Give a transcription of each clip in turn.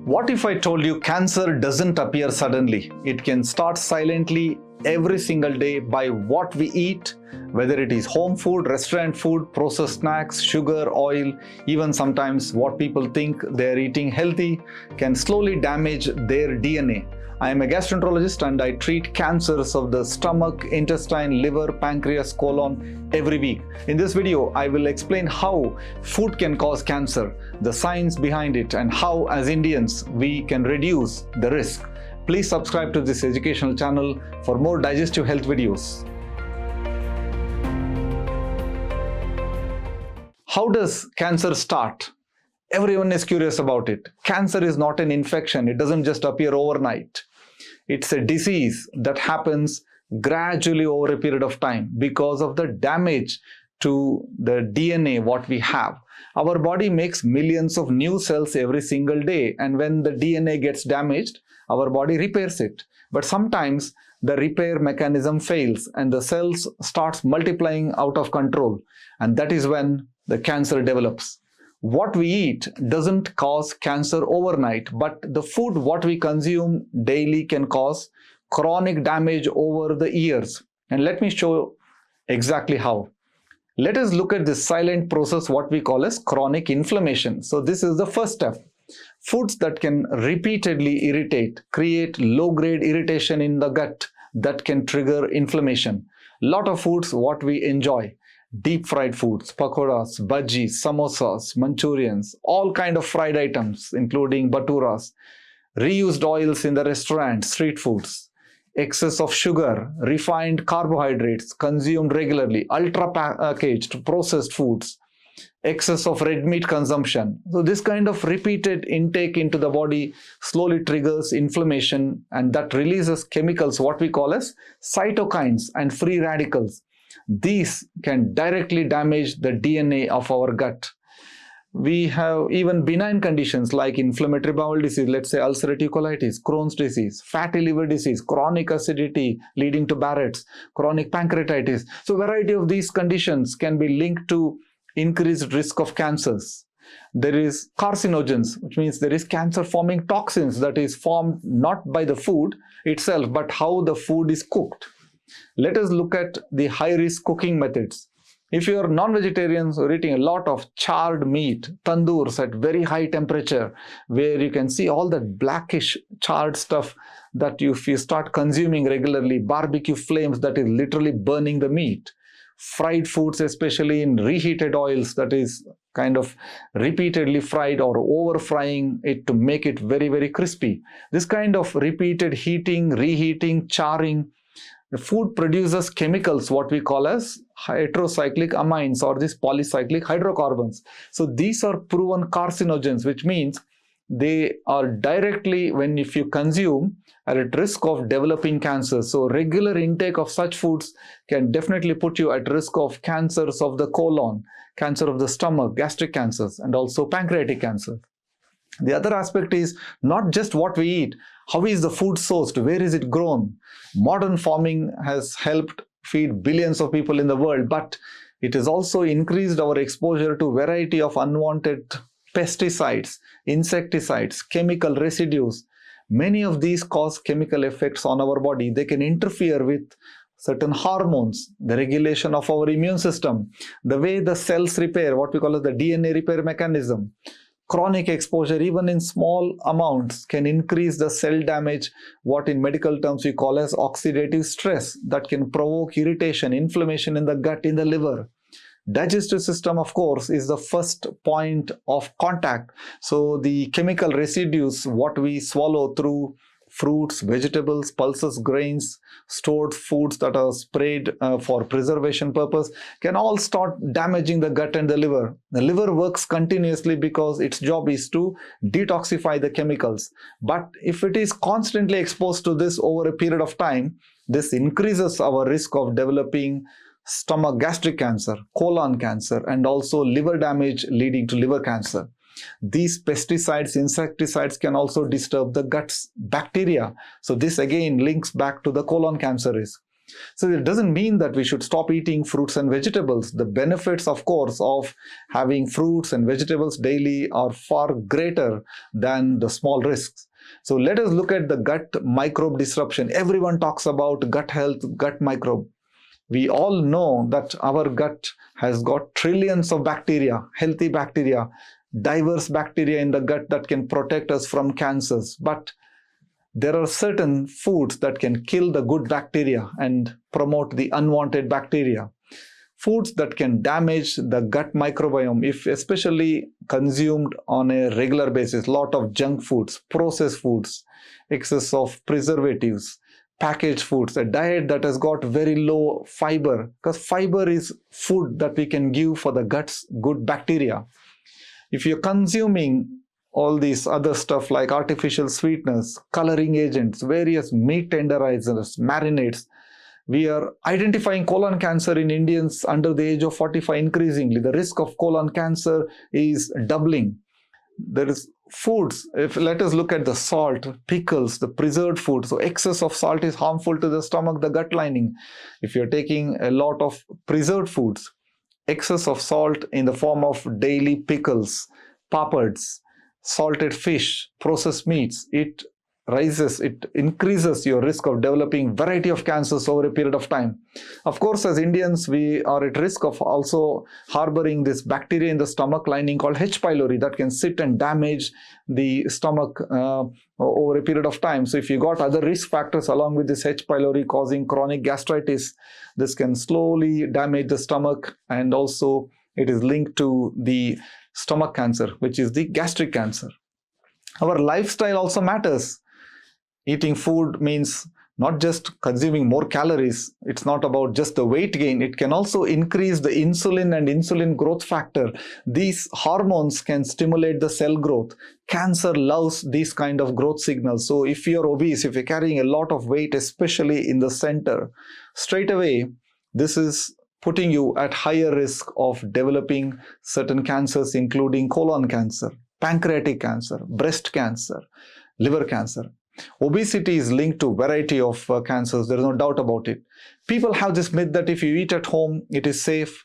What if I told you cancer doesn't appear suddenly? It can start silently every single day by what we eat, whether it is home food, restaurant food, processed snacks, sugar, oil, even sometimes what people think they're eating healthy can slowly damage their DNA. I am a gastroenterologist and I treat cancers of the stomach, intestine, liver, pancreas, colon every week. In this video, I will explain how food can cause cancer, the science behind it, and how as Indians we can reduce the risk. Please subscribe to this educational channel for more digestive health videos. How does cancer start? Everyone is curious about it. Cancer is not an infection. It doesn't just appear overnight. It's a disease that happens gradually over a period of time because of the damage to the DNA what we have. Our body makes millions of new cells every single day, and when the DNA gets damaged, our body repairs it. But sometimes the repair mechanism fails and the cells starts multiplying out of control, and that is when the cancer develops. What we eat doesn't cause cancer overnight, but the food what we consume daily can cause chronic damage over the years. And let me show exactly how. Let us look at this silent process what we call as chronic inflammation. So this is the first step. Foods that can repeatedly irritate, create low-grade irritation in the gut that can trigger inflammation. Lot of foods what we enjoy. Deep fried foods, pakoras, bhajis, samosas, Manchurians, all kind of fried items including bhaturas, reused oils in the restaurant, street foods, excess of sugar, refined carbohydrates consumed regularly, ultra-packaged processed foods, excess of red meat consumption. So this kind of repeated intake into the body slowly triggers inflammation, and that releases chemicals what we call as cytokines and free radicals. These can directly damage the DNA of our gut. We have even benign conditions like inflammatory bowel disease, let's say ulcerative colitis, Crohn's disease, fatty liver disease, chronic acidity leading to Barrett's, chronic pancreatitis. So a variety of these conditions can be linked to increased risk of cancers. There is carcinogens, which means there is cancer-forming toxins that is formed not by the food itself, but how the food is cooked. Let us look at the high-risk cooking methods. If you are non-vegetarians or eating a lot of charred meat, tandoors at very high temperature, where you can see all that blackish charred stuff that if you start consuming regularly, barbecue flames that is literally burning the meat, fried foods especially in reheated oils that is kind of repeatedly fried or over frying it to make it very, very crispy. This kind of repeated heating, reheating, charring, the food produces chemicals what we call as heterocyclic amines or these polycyclic hydrocarbons. So these are proven carcinogens, which means they are directly, if you consume, are at risk of developing cancer. So regular intake of such foods can definitely put you at risk of cancers of the colon, cancer of the stomach, gastric cancers, and also pancreatic cancer. The other aspect is not just what we eat. How is the food sourced? Where is it grown? Modern farming has helped feed billions of people in the world, but it has also increased our exposure to a variety of unwanted pesticides, insecticides, chemical residues. Many of these cause chemical effects on our body. They can interfere with certain hormones, the regulation of our immune system, the way the cells repair, what we call as the DNA repair mechanism. Chronic exposure, even in small amounts, can increase the cell damage, what in medical terms we call as oxidative stress, that can provoke irritation, inflammation in the gut, in the liver. Digestive system, of course, is the first point of contact. So the chemical residues, what we swallow through fruits, vegetables, pulses, grains, stored foods that are sprayed for preservation purpose, can all start damaging the gut and the liver. The liver works continuously because its job is to detoxify the chemicals. But if it is constantly exposed to this over a period of time, this increases our risk of developing stomach gastric cancer, colon cancer, and also liver damage leading to liver cancer. These pesticides, insecticides can also disturb the gut's bacteria. So this again links back to the colon cancer risk. So it doesn't mean that we should stop eating fruits and vegetables. The benefits, of course, of having fruits and vegetables daily are far greater than the small risks. So let us look at the gut microbe disruption. Everyone talks about gut health, gut microbe. We all know that our gut has got trillions of bacteria, healthy bacteria, diverse bacteria in the gut that can protect us from cancers. But there are certain foods that can kill the good bacteria and promote the unwanted bacteria. Foods that can damage the gut microbiome, if especially consumed on a regular basis, lot of junk foods, processed foods, excess of preservatives, packaged foods, a diet that has got very low fiber, because fiber is food that we can give for the gut's good bacteria. If you're consuming all these other stuff like artificial sweeteners, coloring agents, various meat tenderizers, marinades, we are identifying colon cancer in Indians under the age of 45 increasingly. The risk of colon cancer is doubling. There is foods, if let us look at the salt, pickles, the preserved foods. So excess of salt is harmful to the stomach, the gut lining. If you're taking a lot of preserved foods, excess of salt in the form of daily pickles, papads, salted fish, processed meats, it increases your risk of developing variety of cancers over a period of time. Of course, as Indians, we are at risk of also harboring this bacteria in the stomach lining called H. pylori that can sit and damage the stomach over a period of time. So if you got other risk factors along with this H. pylori causing chronic gastritis, this can slowly damage the stomach, and also it is linked to the stomach cancer, which is the gastric cancer. Our lifestyle also matters. Eating food means not just consuming more calories. It's not about just the weight gain. It can also increase the insulin and insulin growth factor. These hormones can stimulate the cell growth. Cancer loves these kind of growth signals. So if you're obese, if you're carrying a lot of weight, especially in the center, straight away, this is putting you at higher risk of developing certain cancers, including colon cancer, pancreatic cancer, breast cancer, liver cancer. Obesity is linked to a variety of cancers. There is no doubt about it. People have this myth that if you eat at home, it is safe.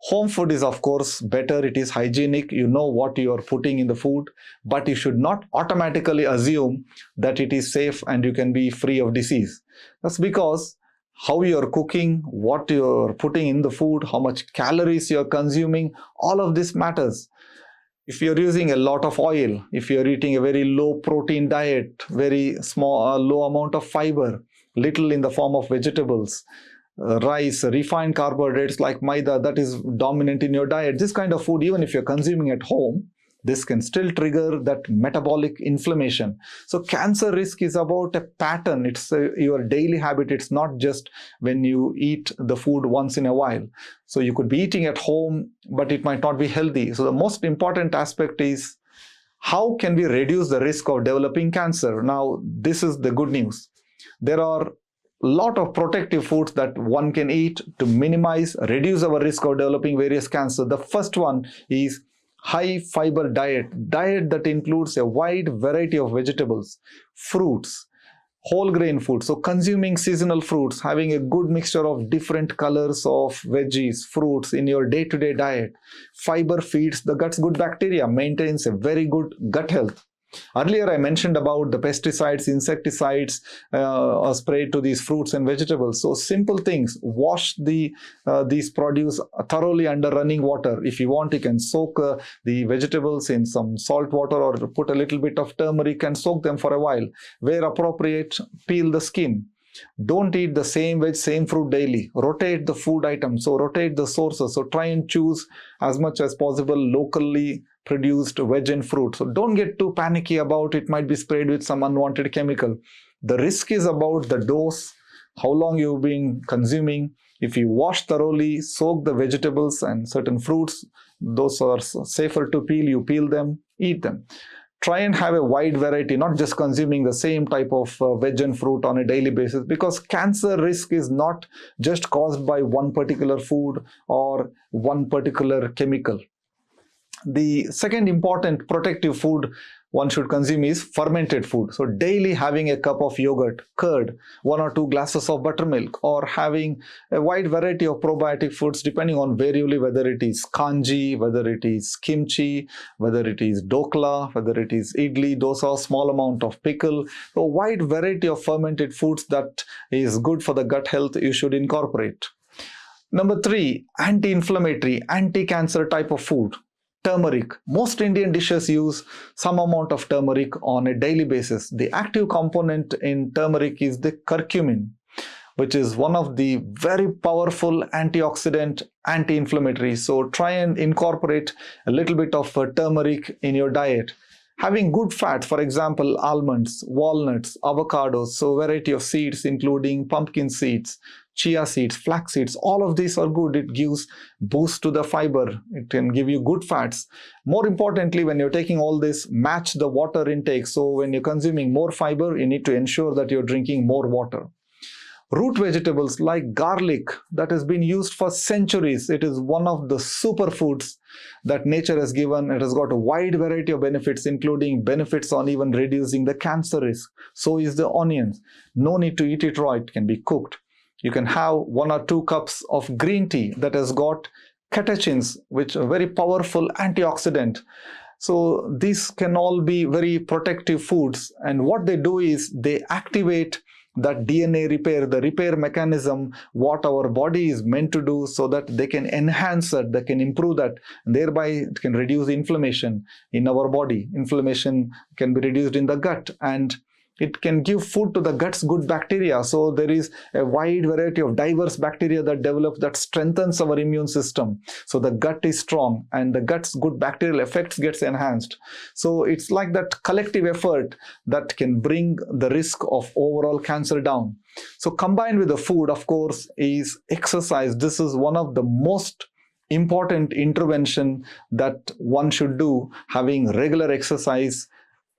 Home food is, of course, better. It is hygienic. You know what you are putting in the food. But you should not automatically assume that it is safe and you can be free of disease. That's because how you are cooking, what you are putting in the food, how much calories you are consuming, all of this matters. If you're using a lot of oil, if you're eating a very low protein diet, very small, low amount of fiber, little in the form of vegetables, rice, refined carbohydrates like maida, that is dominant in your diet, this kind of food, even if you're consuming at home, this can still trigger that metabolic inflammation. So cancer risk is about a pattern. It's your daily habit. It's not just when you eat the food once in a while. So you could be eating at home, but it might not be healthy. So the most important aspect is how can we reduce the risk of developing cancer? Now, this is the good news. There are a lot of protective foods that one can eat to minimize, reduce our risk of developing various cancers. The first one is high fiber diet that includes a wide variety of vegetables, fruits, whole grain foods. So consuming seasonal fruits, having a good mixture of different colors of veggies, fruits in your day-to-day diet. Fiber feeds the gut's good bacteria, maintains a very good gut health. Earlier, I mentioned about the pesticides, insecticides sprayed to these fruits and vegetables. So simple things, wash these produce thoroughly under running water. If you want, you can soak the vegetables in some salt water or put a little bit of turmeric and soak them for a while. Where appropriate, peel the skin. Don't eat the same veg, same fruit daily. Rotate the food items. So rotate the sources. So try and choose as much as possible locally produced veg and fruit. So don't get too panicky about it might be sprayed with some unwanted chemical. The risk is about the dose, how long you've been consuming. If you wash thoroughly, soak the vegetables and certain fruits, those are safer to peel. You peel them, eat them. Try and have a wide variety, not just consuming the same type of veg and fruit on a daily basis, because cancer risk is not just caused by one particular food or one particular chemical. The second important protective food one should consume is fermented food. So daily having a cup of yogurt, curd, 1 or 2 glasses of buttermilk, or having a wide variety of probiotic foods depending on where you live, whether it is kanji, whether it is kimchi, whether it is dokla, whether it is idli, dosa, small amount of pickle. So a wide variety of fermented foods that is good for the gut health you should incorporate. Number 3, anti-inflammatory, anti-cancer type of food. Turmeric. Most Indian dishes use some amount of turmeric on a daily basis. The active component in turmeric is the curcumin, which is one of the very powerful antioxidant, anti-inflammatory. So try and incorporate a little bit of turmeric in your diet. Having good fats, for example, almonds, walnuts, avocados, so variety of seeds including pumpkin seeds, chia seeds, flax seeds, all of these are good. It gives boost to the fiber. It can give you good fats. More importantly, when you're taking all this, match the water intake. So when you're consuming more fiber, you need to ensure that you're drinking more water. Root vegetables like garlic that has been used for centuries. It is one of the superfoods that nature has given. It has got a wide variety of benefits, including benefits on even reducing the cancer risk. So is the onions. No need to eat it raw. It can be cooked. You can have 1 or 2 cups of green tea that has got catechins, which are very powerful antioxidant. So these can all be very protective foods. And what they do is they activate that DNA repair, the repair mechanism, what our body is meant to do, so that they can enhance that, they can improve that, and thereby it can reduce inflammation in our body. Inflammation can be reduced in the gut, and it can give food to the gut's good bacteria. So there is a wide variety of diverse bacteria that develop that strengthens our immune system. So the gut is strong and the gut's good bacterial effects gets enhanced. So it's like that collective effort that can bring the risk of overall cancer down. So combined with the food, of course, is exercise. This is one of the most important intervention that one should do, having regular exercise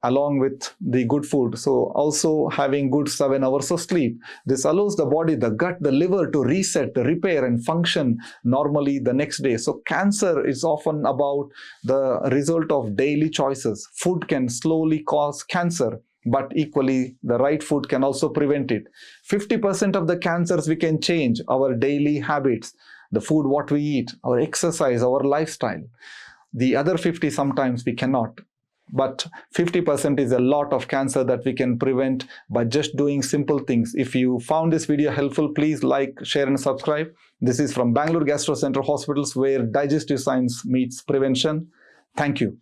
along with the good food. So also having good 7 hours of sleep. This allows the body, the gut, the liver to reset, repair and function normally the next day. So cancer is often about the result of daily choices. Food can slowly cause cancer, but equally the right food can also prevent it. 50% of the cancers we can change our daily habits, the food what we eat, our exercise, our lifestyle. The other 50 sometimes we cannot. But 50% is a lot of cancer that we can prevent by just doing simple things. If you found this video helpful, please like, share and subscribe. This is from Bangalore Gastro Center Hospitals, where digestive science meets prevention. Thank you.